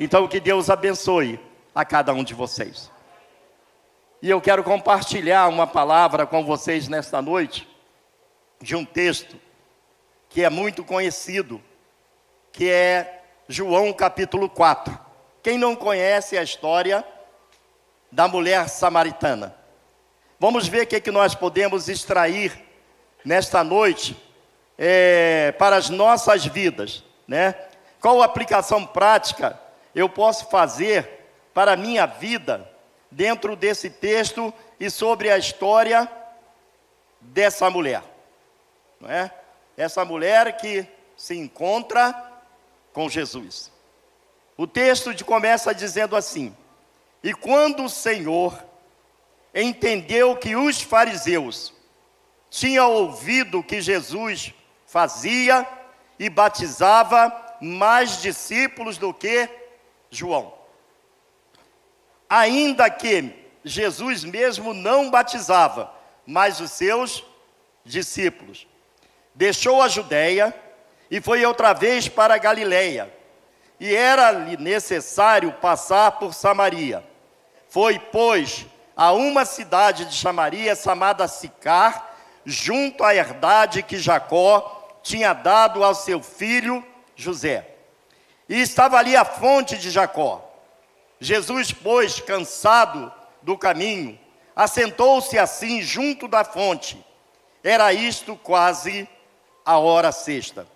Então que Deus abençoe a cada um de vocês. E eu quero compartilhar uma palavra com vocês nesta noite, de um texto que é muito conhecido, que é João capítulo 4. Quem não conhece a história da mulher samaritana? Vamos ver o que nós podemos extrair nesta noite para as nossas vidas, né? Qual aplicação prática eu posso fazer para a minha vida dentro desse texto e sobre a história dessa mulher, não é? Essa mulher que se encontra com Jesus. O texto começa dizendo assim: e quando o Senhor entendeu que os fariseus tinham ouvido que Jesus fazia e batizava mais discípulos do que João, ainda que Jesus mesmo não batizava, mas os seus discípulos, deixou a Judeia e foi outra vez para a Galileia, e era-lhe necessário passar por Samaria. Foi, pois, a uma cidade de Samaria chamada Sicar, junto à herdade que Jacó tinha dado ao seu filho José. E estava ali a fonte de Jacó. Jesus, pois, cansado do caminho, assentou-se assim junto da fonte. Era isto quase a hora sexta.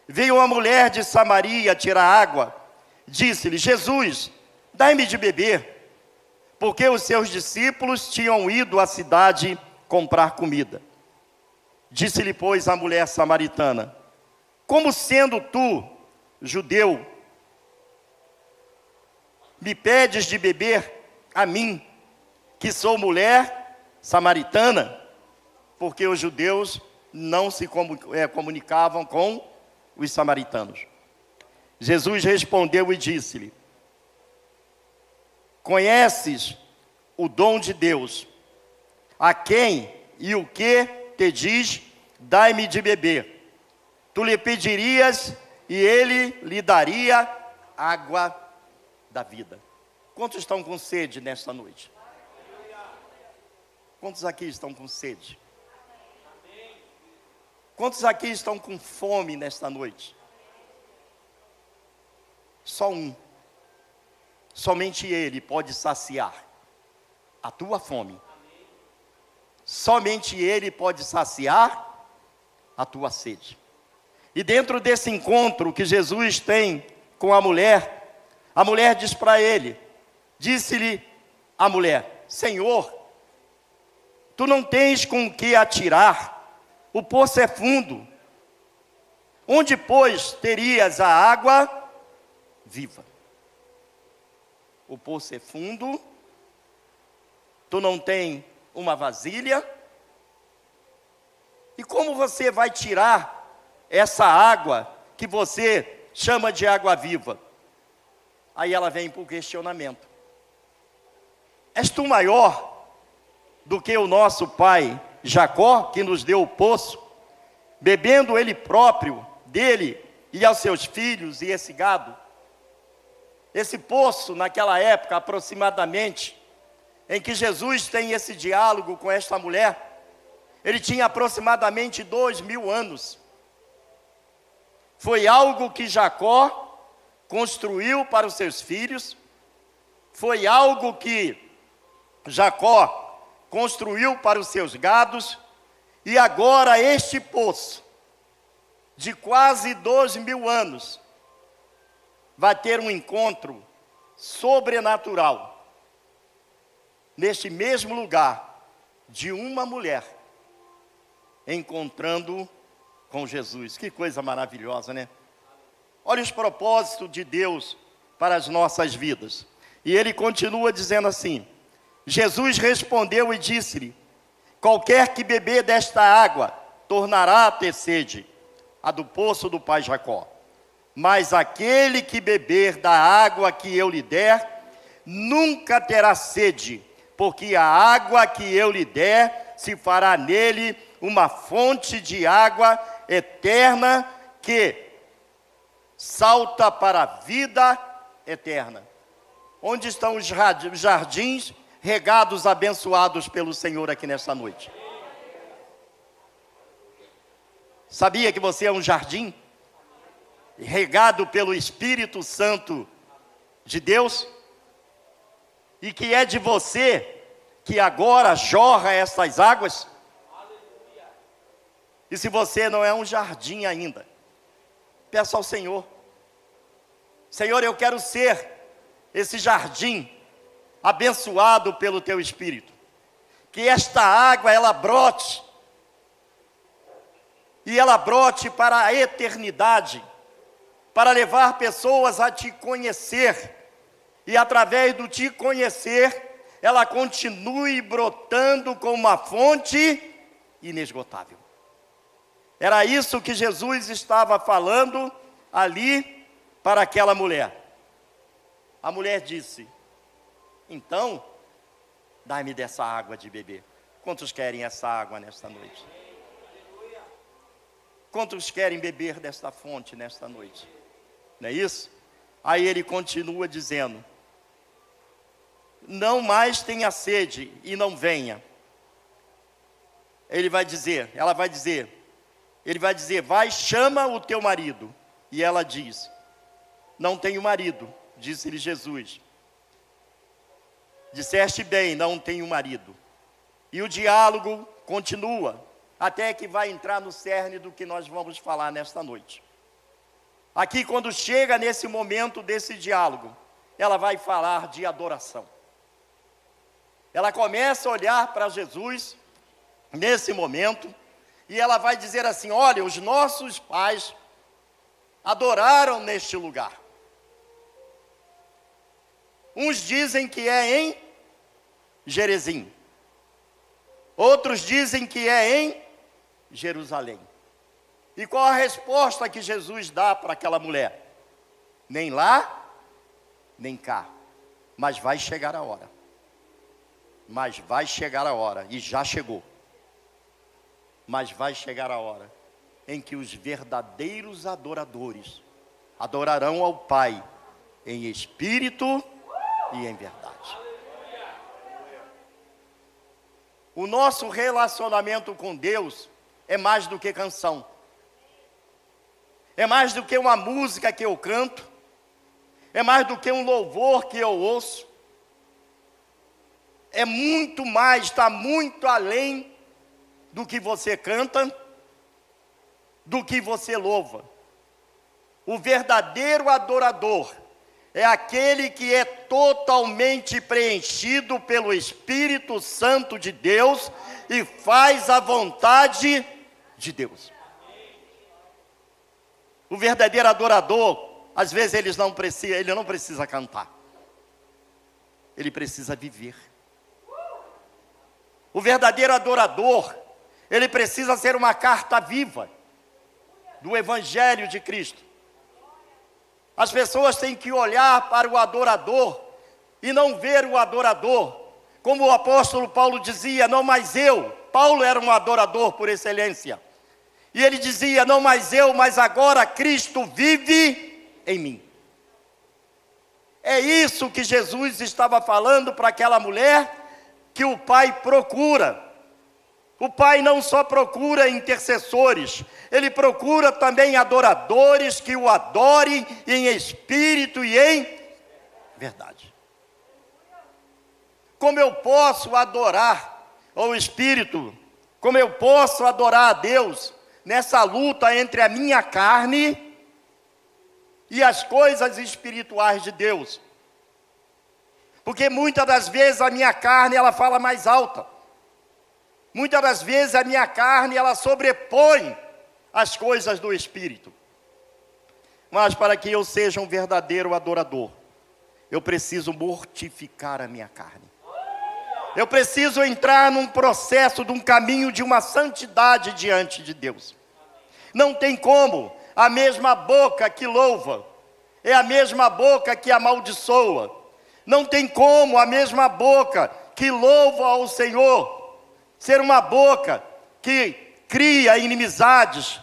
Veio uma mulher de Samaria tirar água. Disse-lhe: Jesus, dai-me de beber, porque os seus discípulos tinham ido à cidade comprar comida. Disse-lhe, pois, a mulher samaritana: como sendo tu, judeu, me pedes de beber a mim, que sou mulher samaritana? Porque os judeus não se comunicavam com os samaritanos. Jesus respondeu e disse-lhe: conheces o dom de Deus, a quem e o que te diz, dai-me de beber. Tu lhe pedirias e ele lhe daria água da vida. Quantos estão com sede nesta noite? Quantos aqui estão com sede? Quantos aqui estão com fome nesta noite? Só um. Somente Ele pode saciar a tua fome. Somente Ele pode saciar a tua sede. E dentro desse encontro que Jesus tem com a mulher diz para ele, disse-lhe a mulher: Senhor, tu não tens com que atirar, o poço é fundo. Onde, pois, terias a água viva? O poço é fundo, tu não tem uma vasilha, e como você vai tirar essa água que você chama de água viva? Aí ela vem para o questionamento: és tu maior do que o nosso pai Jacó, que nos deu o poço, bebendo ele próprio dele e aos seus filhos e esse gado? Esse poço, naquela época, aproximadamente, em que Jesus tem esse diálogo com esta mulher, ele tinha aproximadamente 2000 anos. Foi algo que Jacó construiu para os seus filhos, foi algo que Jacó construiu para os seus gados, e agora este poço, de quase 2000 anos, vai ter um encontro sobrenatural, neste mesmo lugar, de uma mulher, encontrando com Jesus. Que coisa maravilhosa, né? Olha os propósitos de Deus para as nossas vidas. E ele continua dizendo assim: Jesus respondeu e disse-lhe: qualquer que beber desta água tornará a ter sede, a do poço do pai Jacó. Mas aquele que beber da água que eu lhe der, nunca terá sede, porque a água que eu lhe der se fará nele uma fonte de água eterna que salta para a vida eterna? Onde estão os jardins regados, abençoados pelo Senhor aqui nesta noite? Sabia que você é um jardim regado pelo Espírito Santo de Deus? E que é de você que agora jorra essas águas? E se você não é um jardim ainda, peça ao Senhor: Senhor, eu quero ser esse jardim abençoado pelo Teu Espírito. Que esta água, ela brote. E ela brote para a eternidade, para levar pessoas a Te conhecer. E através do Te conhecer, ela continue brotando como uma fonte inesgotável. Era isso que Jesus estava falando ali para aquela mulher. A mulher disse: então, dai-me dessa água de beber. Quantos querem essa água nesta noite? Quantos querem beber desta fonte nesta noite? Não é isso? Aí ele continua dizendo: não mais tenha sede e não venha. Ela vai dizer, vai, chama o teu marido. E ela diz: não tenho marido. Disse-lhe Jesus: disseste bem, não tenho marido. E o diálogo continua, até que vai entrar no cerne do que nós vamos falar nesta noite. Aqui, quando chega nesse momento desse diálogo, ela vai falar de adoração. Ela começa a olhar para Jesus nesse momento, e ela vai dizer assim: olha, os nossos pais adoraram neste lugar. Uns dizem que é em Gerizim, outros dizem que é em Jerusalém. E qual a resposta que Jesus dá para aquela mulher? Nem lá, nem cá, mas vai chegar a hora. Mas vai chegar a hora, e já chegou. Mas vai chegar a hora em que os verdadeiros adoradores adorarão ao Pai em espírito e em verdade. O nosso relacionamento com Deus é mais do que canção. É mais do que uma música que eu canto. É mais do que um louvor que eu ouço. É muito mais, está muito além do que você canta, do que você louva. O verdadeiro adorador é aquele que é totalmente preenchido pelo Espírito Santo de Deus e faz a vontade de Deus. O verdadeiro adorador, às vezes ele não precisa cantar. Ele precisa viver. O verdadeiro adorador, ele precisa ser uma carta viva do Evangelho de Cristo. As pessoas têm que olhar para o adorador e não ver o adorador. Como o apóstolo Paulo dizia: não mais eu. Paulo era um adorador por excelência. E ele dizia: não mais eu, mas agora Cristo vive em mim. É isso que Jesus estava falando para aquela mulher, que o Pai procura. O Pai não só procura intercessores, Ele procura também adoradores que o adorem em espírito e em verdade. Como eu posso adorar ao Espírito, como eu posso adorar a Deus nessa luta entre a minha carne e as coisas espirituais de Deus? Porque muitas das vezes a minha carne, ela fala mais alta. Muitas das vezes a minha carne, ela sobrepõe as coisas do Espírito. Mas para que eu seja um verdadeiro adorador, eu preciso mortificar a minha carne. Eu preciso entrar num processo, de um caminho de uma santidade diante de Deus. Não tem como a mesma boca que louva é a mesma boca que amaldiçoa. Não tem como a mesma boca que louva ao Senhor ser uma boca que cria inimizades.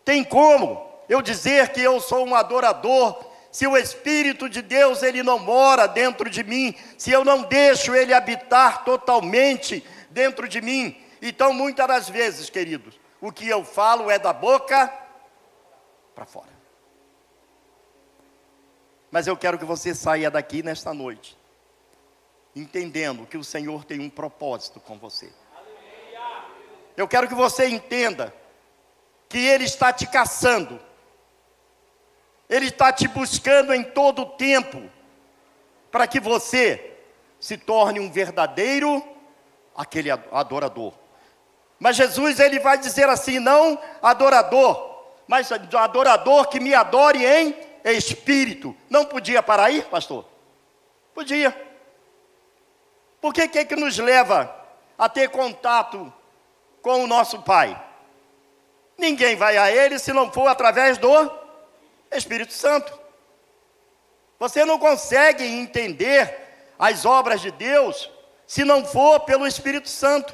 Tem como eu dizer que eu sou um adorador se o Espírito de Deus ele não mora dentro de mim, se eu não deixo ele habitar totalmente dentro de mim, então muitas das vezes, queridos, o que eu falo é da boca para fora. Mas eu quero que você saia daqui nesta noite, entendendo que o Senhor tem um propósito com você. Eu quero que você entenda que Ele está te caçando, Ele está te buscando em todo o tempo, para que você se torne um verdadeiro aquele adorador. Mas Jesus ele vai dizer assim, não adorador, mas adorador que me adore em espírito. Não podia parar aí, pastor? Podia. Por que nos leva a ter contato com o nosso Pai? Ninguém vai a Ele se não for através do Espírito Santo. Você não consegue entender as obras de Deus se não for pelo Espírito Santo.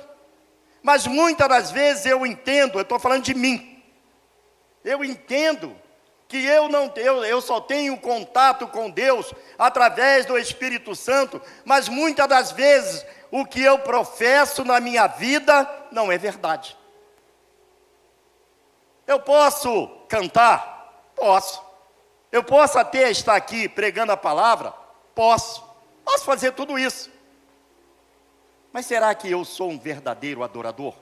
Mas muitas das vezes eu entendo, eu estou falando de mim, eu entendo que eu só tenho contato com Deus através do Espírito Santo, mas muitas das vezes o que eu professo na minha vida não é verdade. Eu posso cantar? Posso. Eu posso até estar aqui pregando a palavra? Posso fazer tudo isso. Mas será que eu sou um verdadeiro adorador?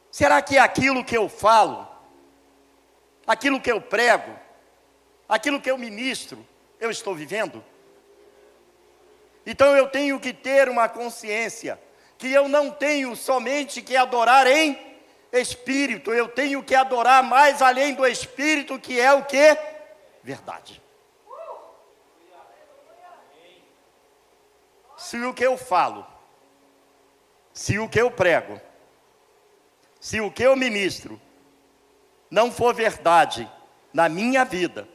Será que aquilo que eu falo, aquilo que eu prego, aquilo que eu ministro, eu estou vivendo? Então eu tenho que ter uma consciência que eu não tenho somente que adorar em espírito, eu tenho que adorar mais além do espírito, que é o que? Verdade. Se o que eu falo, se o que eu prego, se o que eu ministro não for verdade na minha vida,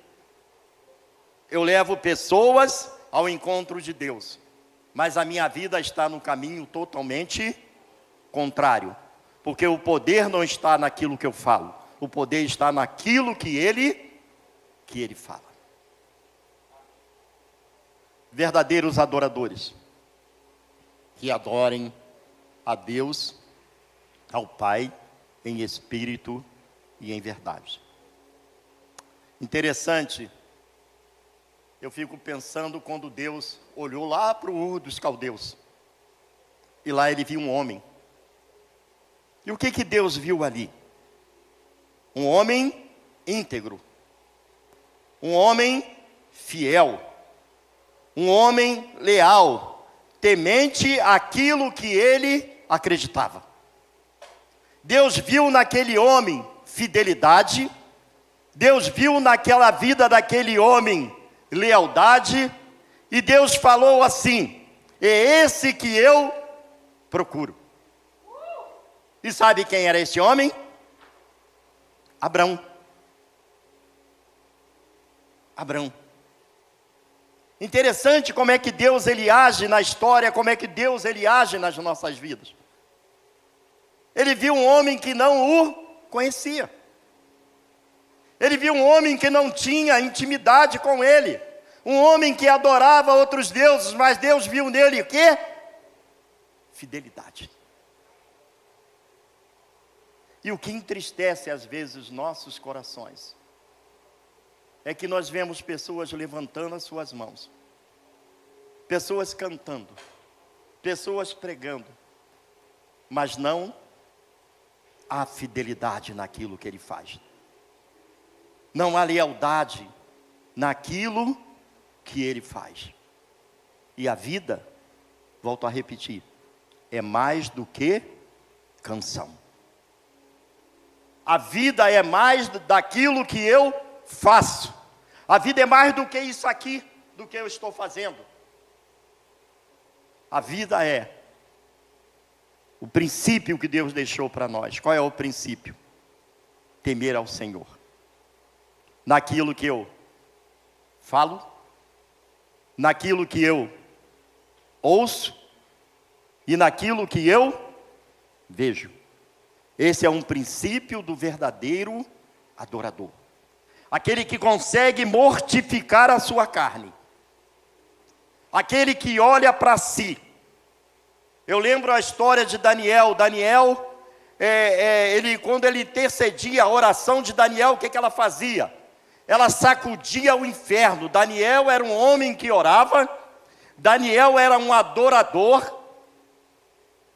eu levo pessoas ao encontro de Deus, mas a minha vida está no caminho totalmente contrário, porque o poder não está naquilo que eu falo, o poder está naquilo que ele fala. Verdadeiros adoradores, que adorem a Deus, ao Pai, em espírito e em verdade. Interessante, eu fico pensando quando Deus olhou lá para o Ur dos Caldeus, e lá ele viu um homem. E o que Deus viu ali? Um homem íntegro, um homem fiel, um homem leal, temente àquilo que ele acreditava. Deus viu naquele homem fidelidade, Deus viu naquela vida daquele homem lealdade, e Deus falou assim: é esse que eu procuro. E sabe quem era esse homem? Abrão. Interessante como é que Deus ele age na história, como é que Deus ele age nas nossas vidas. Ele viu um homem que não o conhecia. Ele viu um homem que não tinha intimidade com ele. Um homem que adorava outros deuses, mas Deus viu nele o quê? Fidelidade. E o que entristece às vezes os nossos corações é que nós vemos pessoas levantando as suas mãos, pessoas cantando, pessoas pregando, mas não há fidelidade naquilo que ele faz. Não há lealdade naquilo que ele faz. E a vida, volto a repetir, é mais do que canção. A vida é mais daquilo que eu faço. A vida é mais do que isso aqui, do que eu estou fazendo. A vida é o princípio que Deus deixou para nós. Qual é o princípio? Temer ao Senhor. Naquilo que eu falo, naquilo que eu ouço e naquilo que eu vejo. Esse é um princípio do verdadeiro adorador. aquele que consegue mortificar a sua carne, aquele que olha para si. Eu lembro a história de Daniel. Daniel, quando ele intercedia, a oração de Daniel, o que ela fazia? Ela sacudia o inferno. Daniel era um homem que orava, Daniel era um adorador,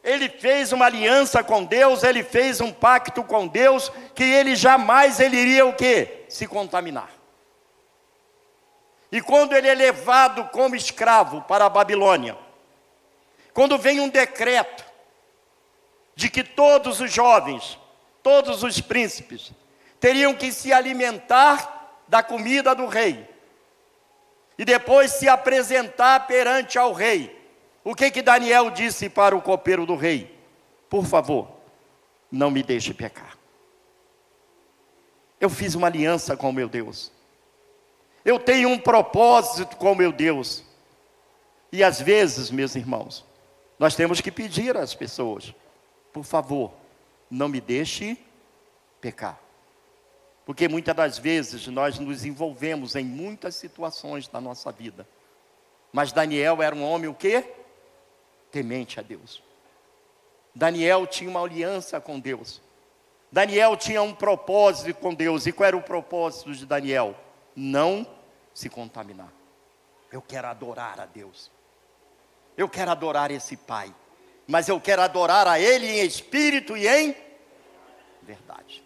ele fez uma aliança com Deus, ele fez um pacto com Deus, que ele jamais iria o quê? Se contaminar. E quando ele é levado como escravo para a Babilônia, quando vem um decreto de que todos os jovens, todos os príncipes, teriam que se alimentar da comida do rei, e depois se apresentar perante ao rei, o que Daniel disse para o copeiro do rei? Por favor, não me deixe pecar. Eu fiz uma aliança com o meu Deus. Eu tenho um propósito com o meu Deus. E às vezes, meus irmãos, nós temos que pedir às pessoas, por favor, não me deixe pecar. Porque muitas das vezes nós nos envolvemos em muitas situações da nossa vida. Mas Daniel era um homem o quê? Temente a Deus. Daniel tinha uma aliança com Deus. Daniel tinha um propósito com Deus. E qual era o propósito de Daniel? Não se contaminar. Eu quero adorar a Deus. Eu quero adorar esse Pai. Mas eu quero adorar a Ele em espírito e em verdade.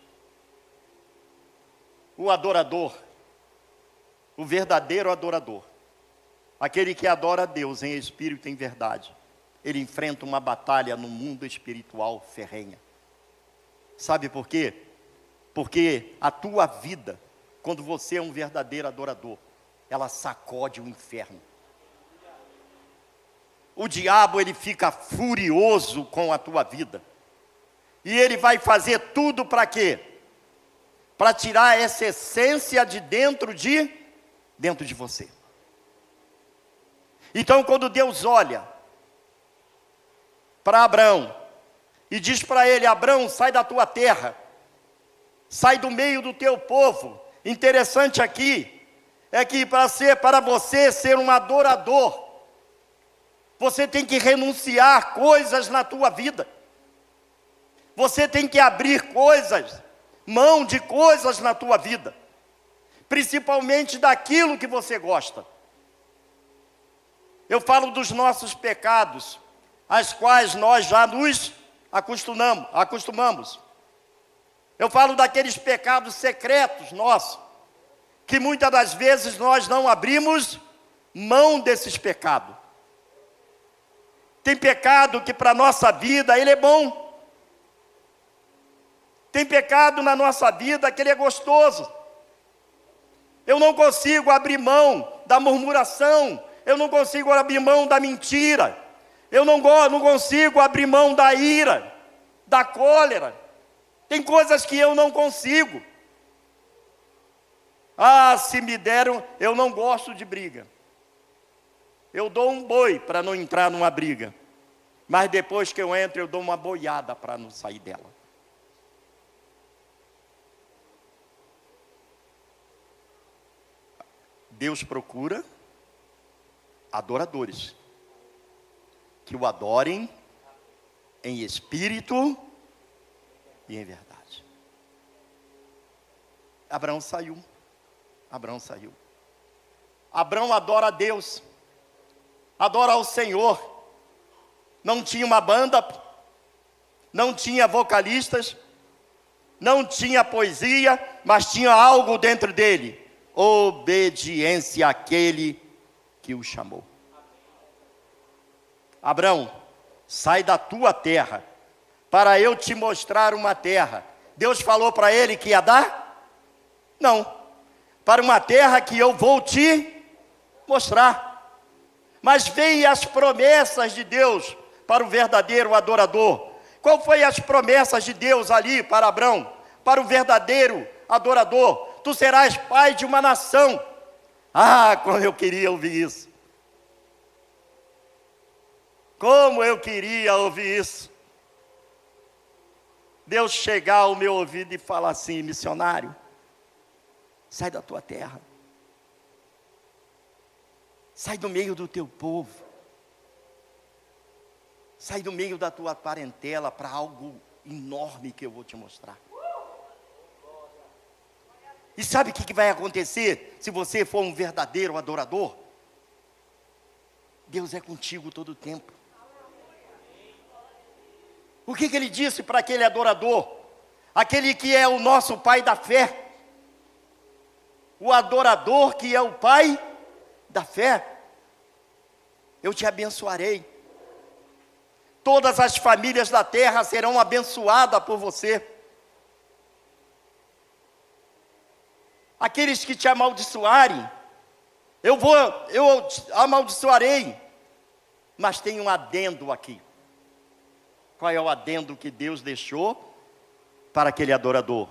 O adorador, o verdadeiro adorador, aquele que adora a Deus em espírito e em verdade, ele enfrenta uma batalha no mundo espiritual ferrenha. Sabe por quê? Porque a tua vida, quando você é um verdadeiro adorador, ela sacode o inferno. O diabo, ele fica furioso com a tua vida. E ele vai fazer tudo para quê? Para tirar essa essência de dentro de você. Então, quando Deus olha para Abrão e diz para ele: Abrão, sai da tua terra, sai do meio do teu povo. Interessante aqui é que para você ser um adorador, você tem que renunciar coisas na tua vida. Você tem que abrir mão de coisas na tua vida, principalmente daquilo que você gosta. Eu falo dos nossos pecados, às quais nós já nos acostumamos. Eu falo daqueles pecados secretos nossos, que muitas das vezes nós não abrimos mão desses pecados. Tem pecado que para a nossa vida ele é bom. Tem pecado na nossa vida que ele é gostoso. Eu não consigo abrir mão da murmuração. Eu não consigo abrir mão da mentira. Eu não consigo abrir mão da ira, da cólera. Tem coisas que eu não consigo. Se me deram, eu não gosto de briga. Eu dou um boi para não entrar numa briga. Mas depois que eu entro, eu dou uma boiada para não sair dela. Deus procura adoradores que o adorem em espírito e em verdade. Abraão saiu. Abraão adora a Deus, adora ao Senhor. Não tinha uma banda, não tinha vocalistas, não tinha poesia, mas tinha algo dentro dele: obediência àquele que o chamou. Abraão, sai da tua terra, para eu te mostrar uma terra. Deus falou para ele que ia dar? Não, para uma terra que eu vou te mostrar. Mas veio as promessas de Deus para o verdadeiro adorador. Qual foi as promessas de Deus ali para Abraão? Para o verdadeiro adorador: tu serás pai de uma nação. Como eu queria ouvir isso. Como eu queria ouvir isso. Deus chegar ao meu ouvido e falar assim: missionário, Sai da tua terra. Sai do meio do teu povo. Sai do meio da tua parentela para algo enorme que eu vou te mostrar. E sabe o que vai acontecer se você for um verdadeiro adorador? Deus é contigo todo o tempo. O que ele disse para aquele adorador? Aquele que é o nosso pai da fé. O adorador que é o pai da fé. Eu te abençoarei. Todas as famílias da terra serão abençoadas por você. Aqueles que te amaldiçoarem, eu amaldiçoarei. Mas tem um adendo aqui. Qual é o adendo que Deus deixou para aquele adorador?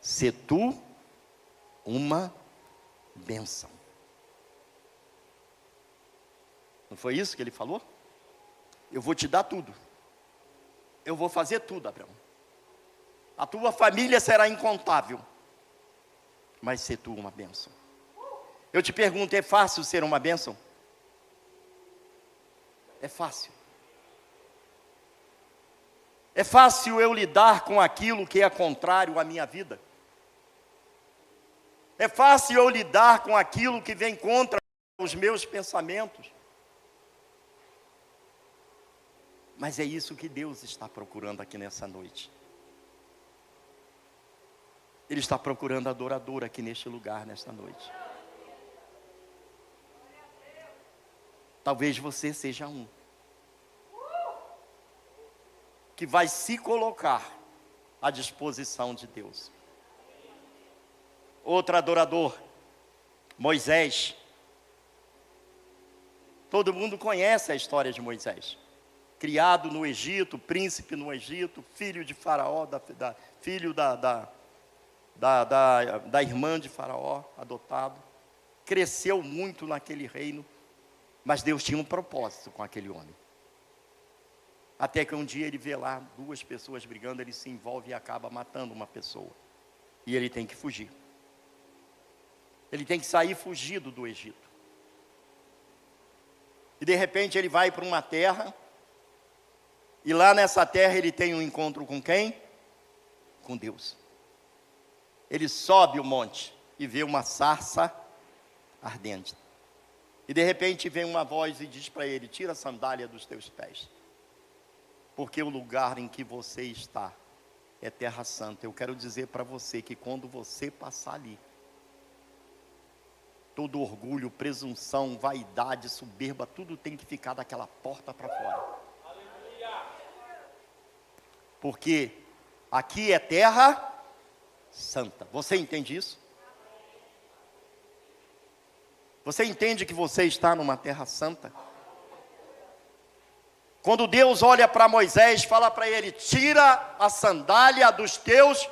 Se tu uma bênção. Não foi isso que ele falou? Eu vou te dar tudo. Eu vou fazer tudo, Abraão. A tua família será incontável. Mas se tu uma bênção. Eu te pergunto, é fácil ser uma bênção? É fácil. É fácil eu lidar com aquilo que é contrário à minha vida. É fácil eu lidar com aquilo que vem contra os meus pensamentos. Mas é isso que Deus está procurando aqui nessa noite. Ele está procurando adorador aqui neste lugar, nesta noite. Talvez você seja um que vai se colocar à disposição de Deus. Outro adorador, Moisés. Todo mundo conhece a história de Moisés. Criado no Egito, príncipe no Egito, filho de Faraó, filho da irmã de Faraó, adotado. Cresceu muito naquele reino, mas Deus tinha um propósito com aquele homem. Até que um dia ele vê lá duas pessoas brigando, ele se envolve e acaba matando uma pessoa. E ele tem que fugir. Ele tem que sair fugido do Egito. E de repente ele vai para uma terra, e lá nessa terra ele tem um encontro com quem? Com Deus. Ele sobe o monte e vê uma sarça ardente. E de repente vem uma voz e diz para ele: tira a sandália dos teus pés. Porque o lugar em que você está é terra santa. Eu quero dizer para você que quando você passar ali, todo orgulho, presunção, vaidade, soberba, tudo tem que ficar daquela porta para fora. Porque aqui é terra santa. Você entende isso? Você entende que você está numa terra santa? Quando Deus olha para Moisés, fala para ele: tira a sandália dos teus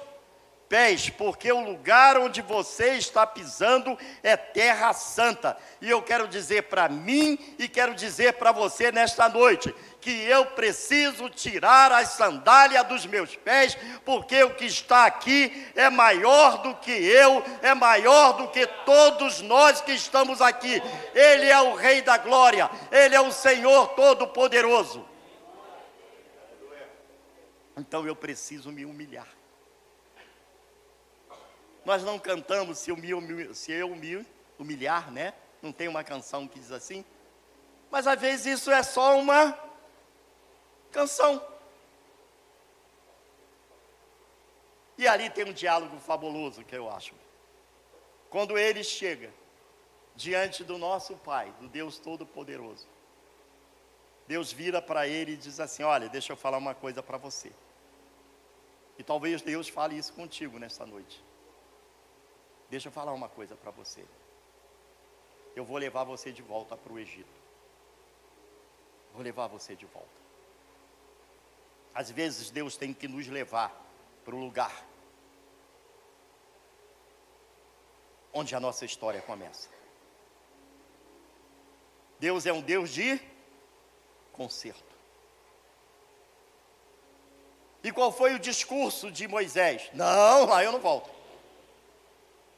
pés, porque o lugar onde você está pisando é terra santa. E eu quero dizer para mim e quero dizer para você nesta noite, que eu preciso tirar as sandálias dos meus pés, porque o que está aqui é maior do que eu, é maior do que todos nós que estamos aqui. Ele é o Rei da Glória, Ele é o Senhor Todo-Poderoso. Então eu preciso me humilhar. Nós não cantamos se eu me humilhar, né? Não tem uma canção que diz assim? Mas às vezes isso é só uma canção. E ali tem um diálogo fabuloso que eu acho. Quando ele chega diante do nosso Pai, do Deus Todo-Poderoso, Deus vira para ele e diz assim: olha, deixa eu falar uma coisa para você. E talvez Deus fale isso contigo nesta noite. Deixa eu falar uma coisa para você. Eu vou levar você de volta para o Egito. Vou levar você de volta. Às vezes Deus tem que nos levar para o lugar onde a nossa história começa. Deus é um Deus de conserto. E qual foi o discurso de Moisés? Não, lá eu não volto.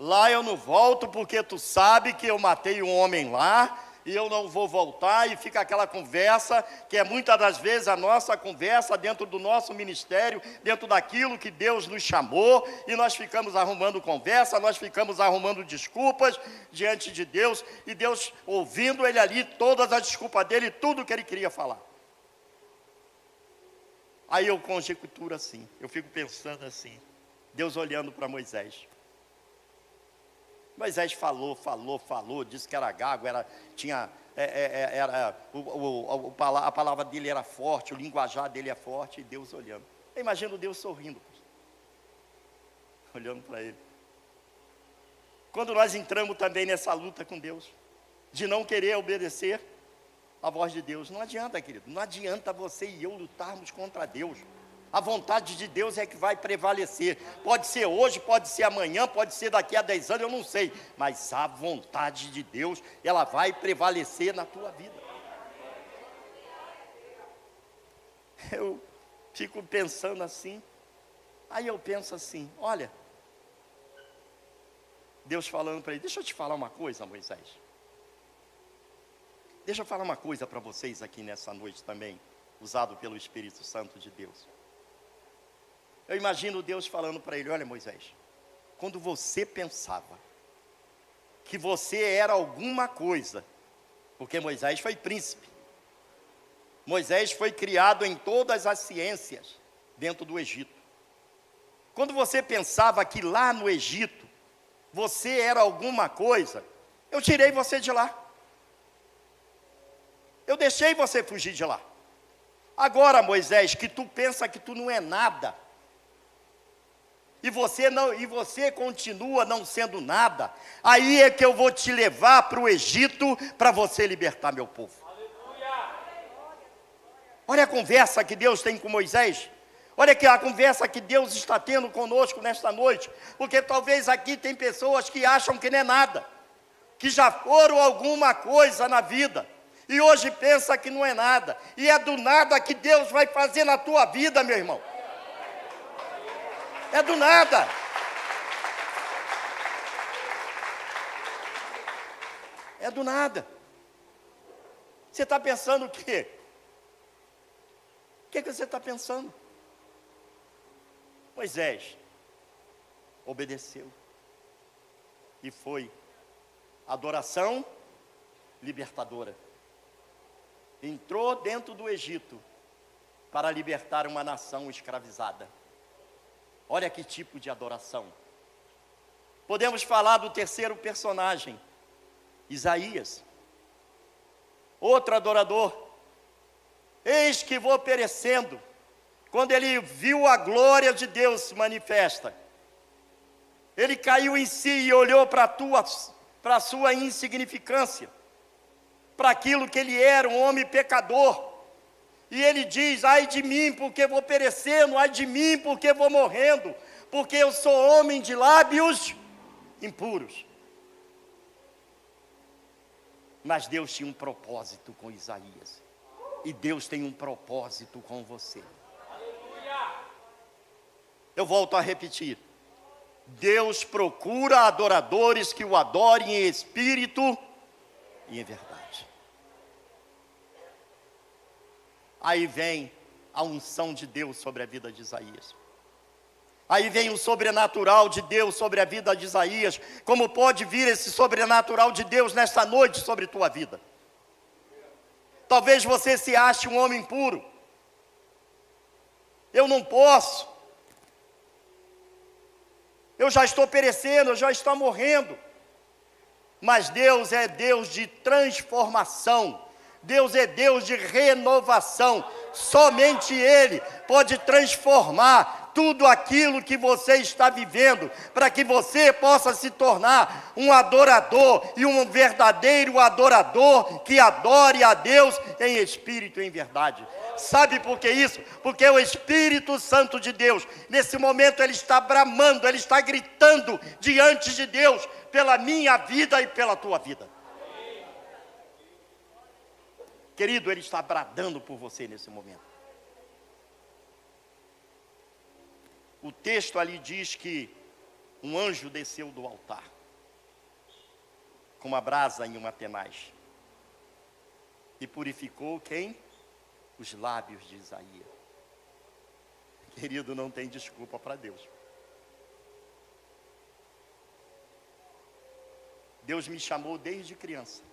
lá eu não volto porque tu sabe que eu matei um homem lá, e eu não vou voltar, e fica aquela conversa, que é muitas das vezes a nossa conversa dentro do nosso ministério, dentro daquilo que Deus nos chamou, e nós ficamos arrumando conversa, nós ficamos arrumando desculpas diante de Deus, e Deus ouvindo ele ali, todas as desculpas dele, tudo que ele queria falar. Aí eu conjecturo assim, eu fico pensando assim, Deus olhando para Moisés. Moisés falou, disse que era gago, a palavra dele era forte, o linguajar dele é forte, e Deus olhando. Eu imagino Deus sorrindo, olhando para ele. Quando nós entramos também nessa luta com Deus, de não querer obedecer a voz de Deus, não adianta, querido, não adianta você e eu lutarmos contra Deus. A vontade de Deus é que vai prevalecer. Pode ser hoje, pode ser amanhã, pode ser daqui a 10 anos, eu não sei. Mas a vontade de Deus, ela vai prevalecer na tua vida. Eu fico pensando assim. Aí eu penso assim, olha. Deus falando para ele, deixa eu te falar uma coisa, Moisés. Deixa eu falar uma coisa para vocês aqui nessa noite também, usado pelo Espírito Santo de Deus. Eu imagino Deus falando para ele, olha Moisés, quando você pensava que você era alguma coisa, porque Moisés foi príncipe, Moisés foi criado em todas as ciências dentro do Egito. Quando você pensava que lá no Egito, você era alguma coisa, eu tirei você de lá. Eu deixei você fugir de lá. Agora Moisés, que tu pensa que tu não é nada, e você continua não sendo nada, aí é que eu vou te levar para o Egito, para você libertar meu povo. Olha a conversa que Deus tem com Moisés, olha que a conversa que Deus está tendo conosco nesta noite, porque talvez aqui tem pessoas que acham que não é nada, que já foram alguma coisa na vida, e hoje pensa que não é nada, e é do nada que Deus vai fazer na tua vida, meu irmão. É do nada. É do nada. Você está pensando o quê? O que você está pensando? Moisés obedeceu. E foi adoração libertadora. Entrou dentro do Egito para libertar uma nação escravizada. Olha que tipo de adoração. Podemos falar do terceiro personagem, Isaías. Outro adorador. Eis que vou perecendo. Quando ele viu a glória de Deus se manifesta, ele caiu em si e olhou para a sua insignificância, para aquilo que ele era, um homem pecador. E ele diz, ai de mim, porque vou perecendo, ai de mim, porque vou morrendo, porque eu sou homem de lábios impuros. Mas Deus tinha um propósito com Isaías, e Deus tem um propósito com você. Eu volto a repetir, Deus procura adoradores que o adorem em espírito e em verdade. Aí vem a unção de Deus sobre a vida de Isaías. Aí vem o sobrenatural de Deus sobre a vida de Isaías. Como pode vir esse sobrenatural de Deus nesta noite sobre tua vida? Talvez você se ache um homem puro. Eu não posso. Eu já estou perecendo, eu já estou morrendo. Mas Deus é Deus de transformação. Deus é Deus de renovação. Somente Ele pode transformar tudo aquilo que você está vivendo, para que você possa se tornar um adorador, e um verdadeiro adorador, que adore a Deus em espírito e em verdade. Sabe por que isso? Porque o Espírito Santo de Deus, nesse momento, ele está bramando, ele está gritando diante de Deus, pela minha vida e pela tua vida. Querido, ele está bradando por você nesse momento. O texto ali diz que um anjo desceu do altar. com uma brasa em uma tenaz. E purificou quem? Os lábios de Isaías. Querido, não tem desculpa para Deus. Deus me chamou desde criança.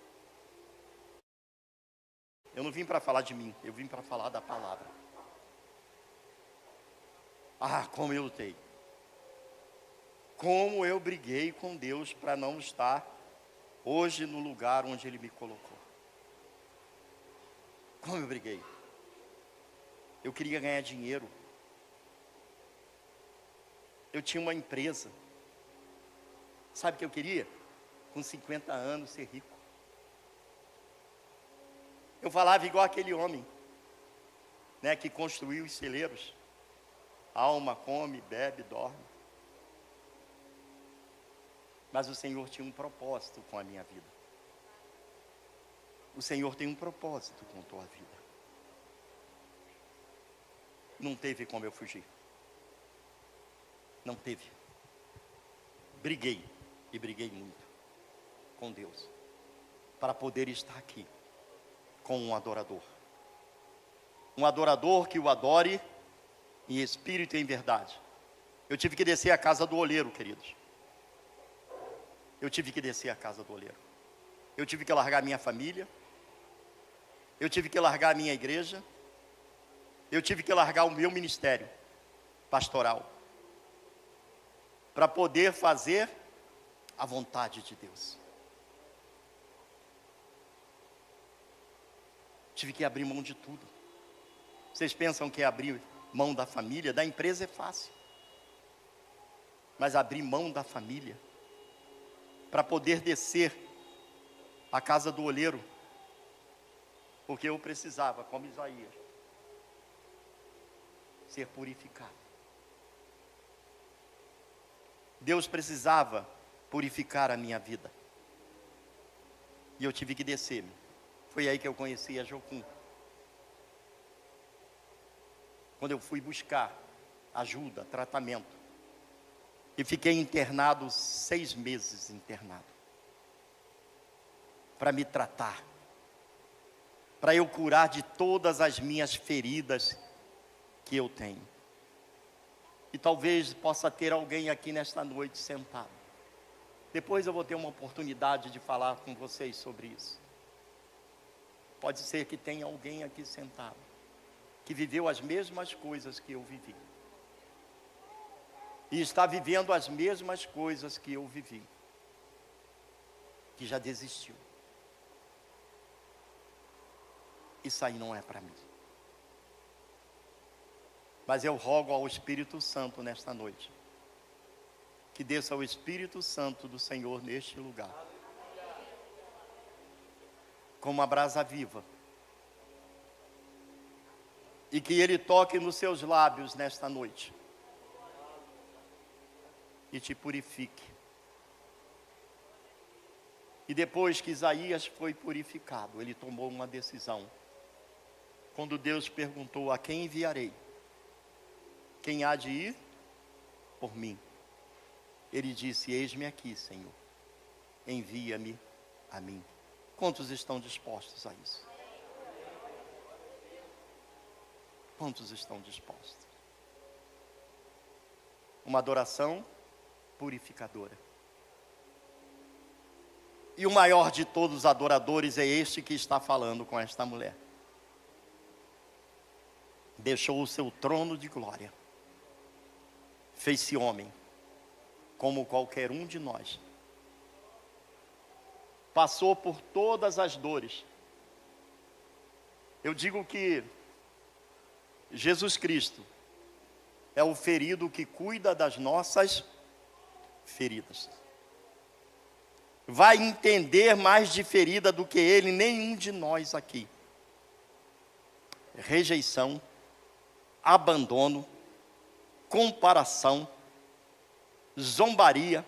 Eu não vim para falar de mim, eu vim para falar da palavra. Ah, como eu lutei. Como eu briguei com Deus para não estar hoje no lugar onde Ele me colocou. Como eu briguei. Eu queria ganhar dinheiro. Eu tinha uma empresa. Sabe o que eu queria? Com 50 anos ser rico. Eu falava igual aquele homem, né, que construiu os celeiros. Alma, come, bebe, dorme. Mas o Senhor tinha um propósito com a minha vida. O Senhor tem um propósito com a tua vida. Não teve como eu fugir. Não teve. Briguei, e briguei muito com Deus, para poder estar aqui com um adorador. Um adorador que o adore em espírito e em verdade. Eu tive que descer a casa do oleiro, queridos. Eu tive que descer a casa do oleiro. Eu tive que largar minha família. Eu tive que largar a minha igreja. Eu tive que largar o meu ministério pastoral, para poder fazer a vontade de Deus. Tive que abrir mão de tudo. Vocês pensam que abrir mão da família, da empresa é fácil. Mas abrir mão da família, para poder descer a casa do oleiro, porque eu precisava, como Isaías, ser purificado. Deus precisava purificar a minha vida. E eu tive que descer. Foi aí que eu conheci a Jocum. Quando eu fui buscar ajuda, tratamento. E fiquei internado 6 meses internado. Para me tratar. Para eu curar de todas as minhas feridas que eu tenho. E talvez possa ter alguém aqui nesta noite sentado. Depois eu vou ter uma oportunidade de falar com vocês sobre isso. Pode ser que tenha alguém aqui sentado, que viveu as mesmas coisas que eu vivi. E está vivendo as mesmas coisas que eu vivi. Que já desistiu. Isso aí não é para mim. Mas eu rogo ao Espírito Santo nesta noite, que desça o Espírito Santo do Senhor neste lugar, como uma brasa viva, e que Ele toque nos seus lábios nesta noite, e te purifique. E depois que Isaías foi purificado, ele tomou uma decisão. Quando Deus perguntou: a quem enviarei? Quem há de ir por mim? Ele disse: eis-me aqui, Senhor, envia-me a mim. Quantos estão dispostos a isso? Quantos estão dispostos? Uma adoração purificadora. E o maior de todos os adoradores é este que está falando com esta mulher. Deixou o seu trono de glória. Fez-se homem, como qualquer um de nós. Passou por todas as dores. Eu digo que Jesus Cristo é o ferido que cuida das nossas feridas. Vai entender mais de ferida do que ele, nenhum de nós aqui. Rejeição, abandono, comparação, zombaria,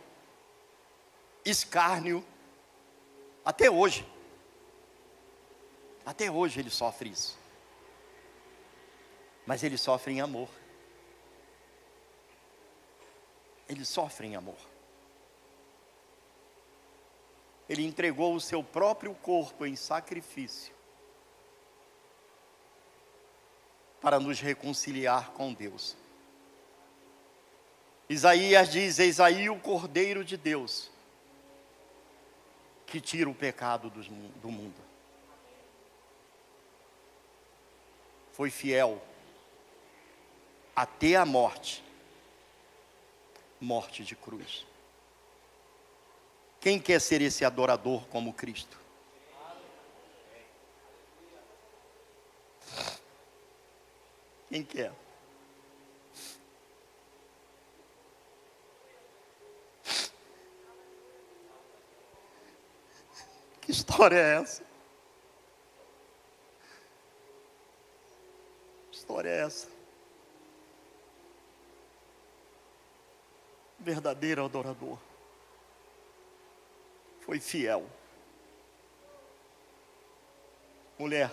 escárnio. Até hoje ele sofre isso. Mas ele sofre em amor. Ele sofre em amor. Ele entregou o seu próprio corpo em sacrifício para nos reconciliar com Deus. Isaías diz: eis aí o Cordeiro de Deus, que tira o pecado do mundo. Foi fiel até a morte, morte de cruz. Quem quer ser esse adorador como Cristo? Quem quer? Que história é essa? Que história é essa? Verdadeiro adorador. Foi fiel. Mulher,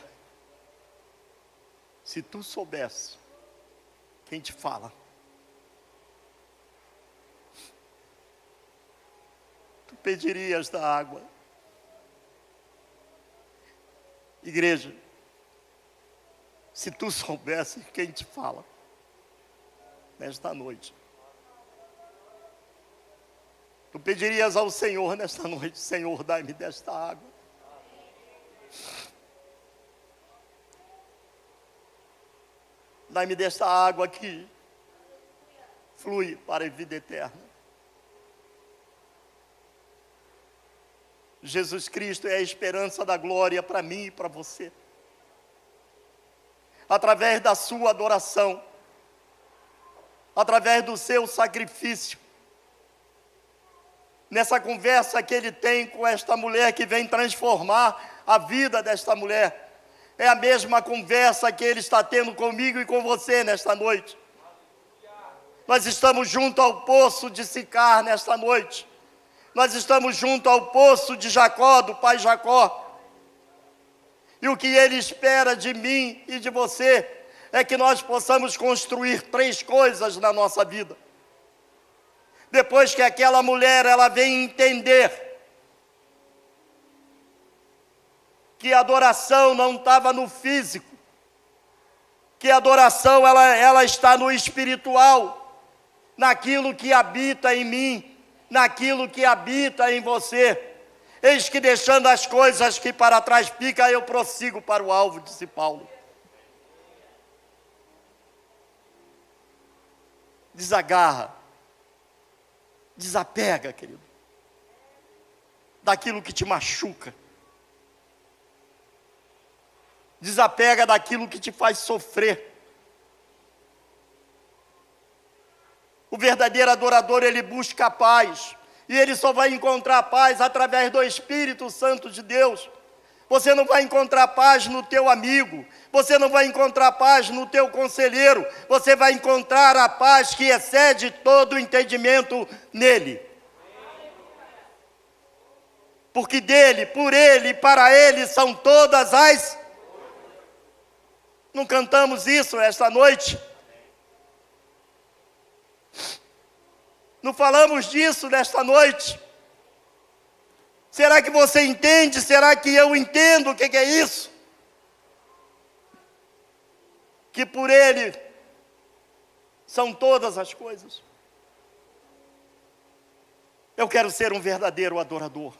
se tu soubesse quem te fala, tu pedirias da água. Igreja, se tu soubesse quem te fala nesta noite, tu pedirias ao Senhor nesta noite: Senhor, dai-me desta água. Dai-me desta água que flui para a vida eterna. Jesus Cristo é a esperança da glória para mim e para você. Através da sua adoração, através do seu sacrifício, nessa conversa que ele tem com esta mulher que vem transformar a vida desta mulher, é a mesma conversa que ele está tendo comigo e com você nesta noite. Nós estamos junto ao poço de Sicar nesta noite. Nós estamos junto ao poço de Jacó, do pai Jacó. E o que ele espera de mim e de você é que nós possamos construir 3 coisas na nossa vida. Depois que aquela mulher, ela vem entender que a adoração não estava no físico, que a adoração ela está no espiritual, naquilo que habita em mim, naquilo que habita em você. Eis que deixando as coisas que para trás ficam, eu prossigo para o alvo, disse Paulo. Desagarra, desapega, querido, daquilo que te machuca. Desapega daquilo que te faz sofrer. O verdadeiro adorador, ele busca a paz. E ele só vai encontrar paz através do Espírito Santo de Deus. Você não vai encontrar paz no teu amigo. Você não vai encontrar paz no teu conselheiro. Você vai encontrar a paz que excede todo o entendimento nele. Porque dele, por ele e para ele são todas as... Não cantamos isso esta noite? Não falamos disso nesta noite? Será que você entende? Será que eu entendo o que é isso? Que por ele são todas as coisas. Eu quero ser um verdadeiro adorador.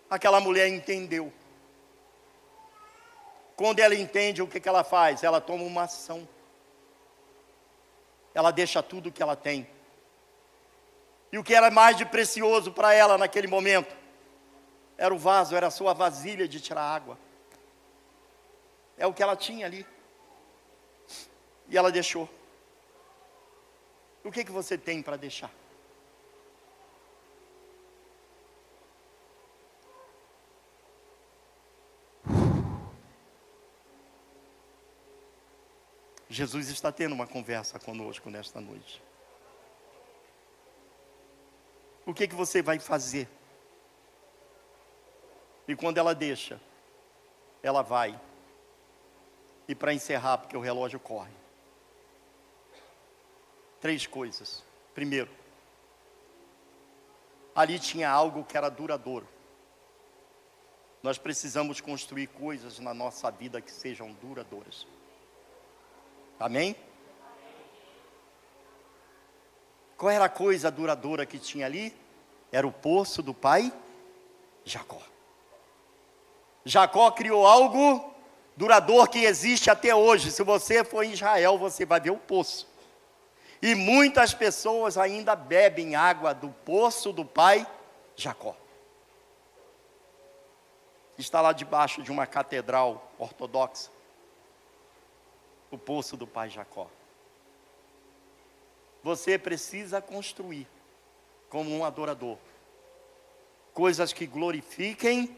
Aquela mulher entendeu. Quando ela entende, o que ela faz? Ela toma uma ação. Ela deixa tudo que ela tem. E o que era mais de precioso para ela naquele momento? Era o vaso, era a sua vasilha de tirar água. É o que ela tinha ali. E ela deixou. O que você tem para deixar? Jesus está tendo uma conversa conosco nesta noite. O que você vai fazer? E quando ela deixa, ela vai. E para encerrar, porque o relógio corre. 3 coisas. Primeiro, ali tinha algo que era duradouro. Nós precisamos construir coisas na nossa vida que sejam duradouras. Amém? Qual era a coisa duradoura que tinha ali? Era o poço do pai Jacó. Jacó criou algo duradouro que existe até hoje. Se você for em Israel, você vai ver o poço. E muitas pessoas ainda bebem água do poço do pai Jacó. Está lá debaixo de uma catedral ortodoxa. O poço do pai Jacó. Você precisa construir como um adorador coisas que glorifiquem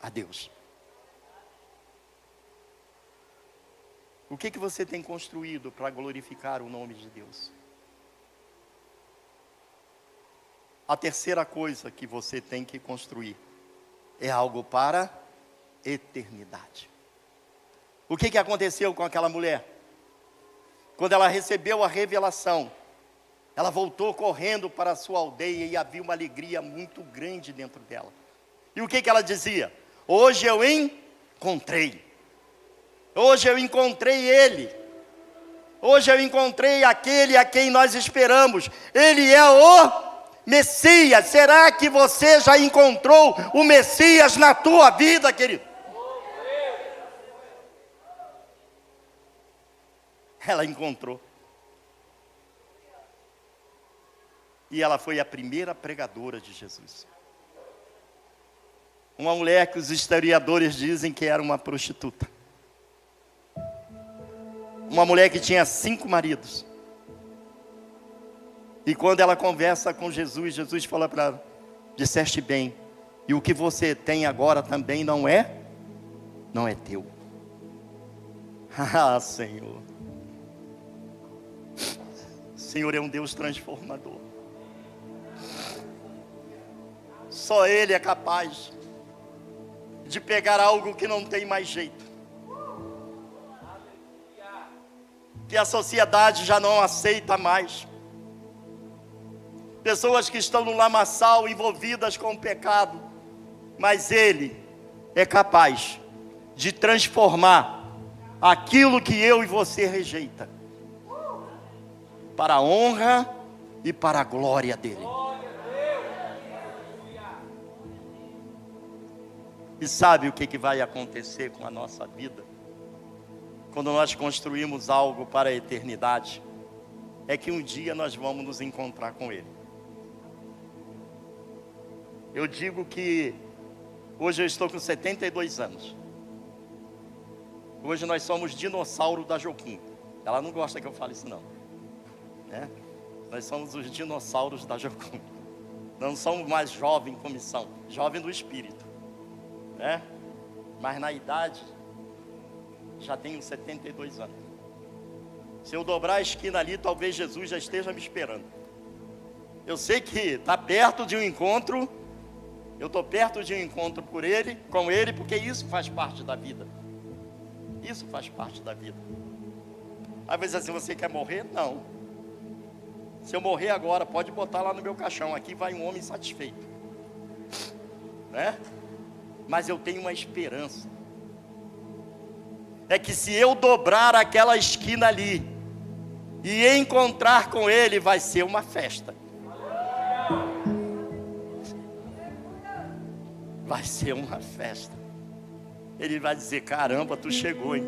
a Deus. O que você tem construído para glorificar o nome de Deus? A terceira coisa que você tem que construir é algo para a eternidade. O que aconteceu com aquela mulher? Quando ela recebeu a revelação, ela voltou correndo para a sua aldeia e havia uma alegria muito grande dentro dela. E o que ela dizia? Hoje eu encontrei. Hoje eu encontrei ele. Hoje eu encontrei aquele a quem nós esperamos. Ele é o Messias. Será que você já encontrou o Messias na tua vida, querido? Ela encontrou. E ela foi a primeira pregadora de Jesus. Uma mulher que os historiadores dizem que era uma prostituta. Uma mulher que tinha 5 maridos. E quando ela conversa com Jesus, Jesus fala para ela: disseste bem, e o que você tem agora também não é teu. Ah, Senhor. O Senhor é um Deus transformador. Só Ele é capaz de pegar algo que não tem mais jeito, que a sociedade já não aceita mais. Pessoas que estão no lamaçal envolvidas com o pecado, mas Ele é capaz de transformar aquilo que eu e você rejeita para a honra e para a glória dEle. E sabe o que vai acontecer com a nossa vida? Quando nós construímos algo para a eternidade, é que um dia nós vamos nos encontrar com Ele. Eu digo que hoje eu estou com 72 anos. Hoje nós somos dinossauro da Joquim. Ela não gosta que eu fale isso não, né? Nós somos os dinossauros da Joquim. Não somos mais jovem em comissão, jovem do espírito, né? Mas na idade já tenho 72 anos. Se eu dobrar a esquina ali, talvez Jesus já esteja me esperando. Eu sei que está perto de um encontro. Eu estou perto de um encontro com Ele, porque isso faz parte da vida. Isso faz parte da vida. Às vezes assim, você quer morrer? Não. Se eu morrer agora, pode botar lá no meu caixão. Aqui vai um homem satisfeito, né? Mas eu tenho uma esperança. É que se eu dobrar aquela esquina ali e encontrar com Ele, vai ser uma festa. Vai ser uma festa. Ele vai dizer: caramba, tu chegou, hein?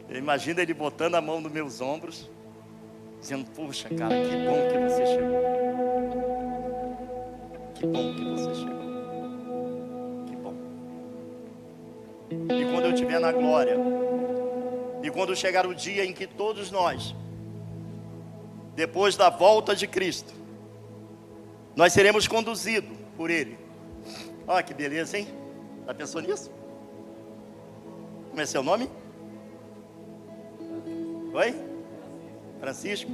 Imagina Ele botando a mão nos meus ombros, dizendo: poxa, cara, que bom que você chegou. Que bom que você chegou. Que bom. E quando eu estiver na glória, e quando chegar o dia em que todos nós, depois da volta de Cristo, nós seremos conduzidos por Ele. Olha que beleza, hein? Já pensou nisso? Como é seu nome? Oi? Francisco?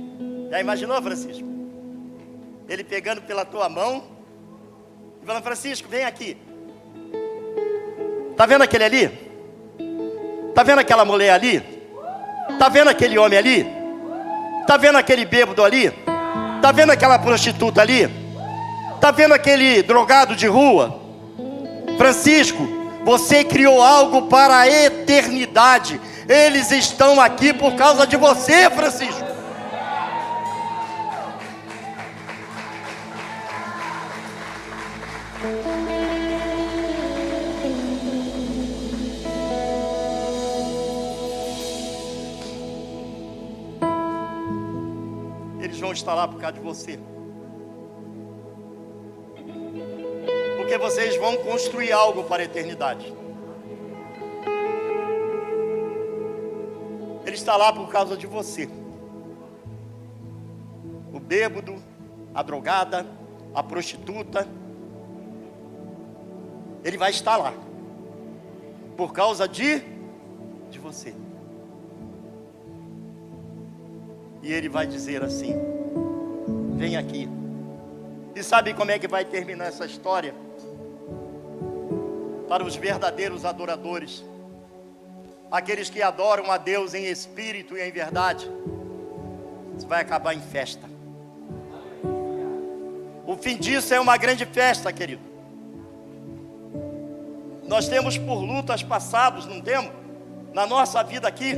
Já imaginou, Francisco? Ele pegando pela tua mão e falando: Francisco, vem aqui. Tá vendo aquele ali? Tá vendo aquela mulher ali? Tá vendo aquele homem ali? Tá vendo aquele bêbado ali? Está vendo aquela prostituta ali? Está vendo aquele drogado de rua? Francisco, você criou algo para a eternidade. Eles estão aqui por causa de você, Francisco. Eles vão estar lá por causa de você. Porque vocês vão construir algo para a eternidade. Ele está lá por causa de você. O bêbado, a drogada, a prostituta. Ele vai estar lá por causa de você. E ele vai dizer assim: vem aqui. E sabe como é que vai terminar essa história? Para os verdadeiros adoradores, aqueles que adoram a Deus em espírito e em verdade, isso vai acabar em festa. O fim disso é uma grande festa, querido. Nós temos por lutas passadas, não temos? Na nossa vida aqui.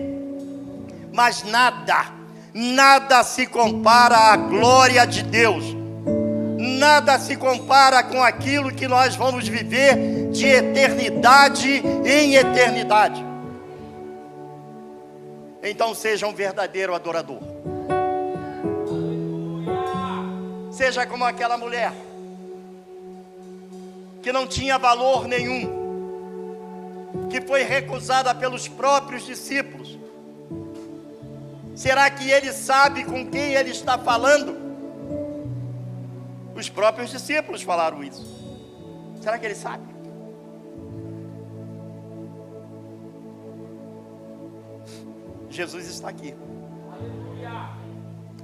Mas nada se compara à glória de Deus. Nada se compara com aquilo que nós vamos viver de eternidade em eternidade. Então seja um verdadeiro adorador. Seja como aquela mulher que não tinha valor nenhum, que foi recusada pelos próprios discípulos. Será que ele sabe com quem ele está falando? Os próprios discípulos falaram isso. Será que ele sabe? Jesus está aqui.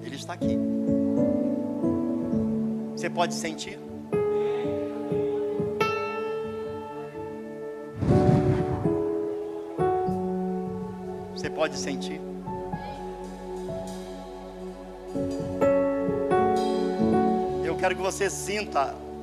Ele está aqui. Você pode sentir? Você pode sentir? Eu quero que você sinta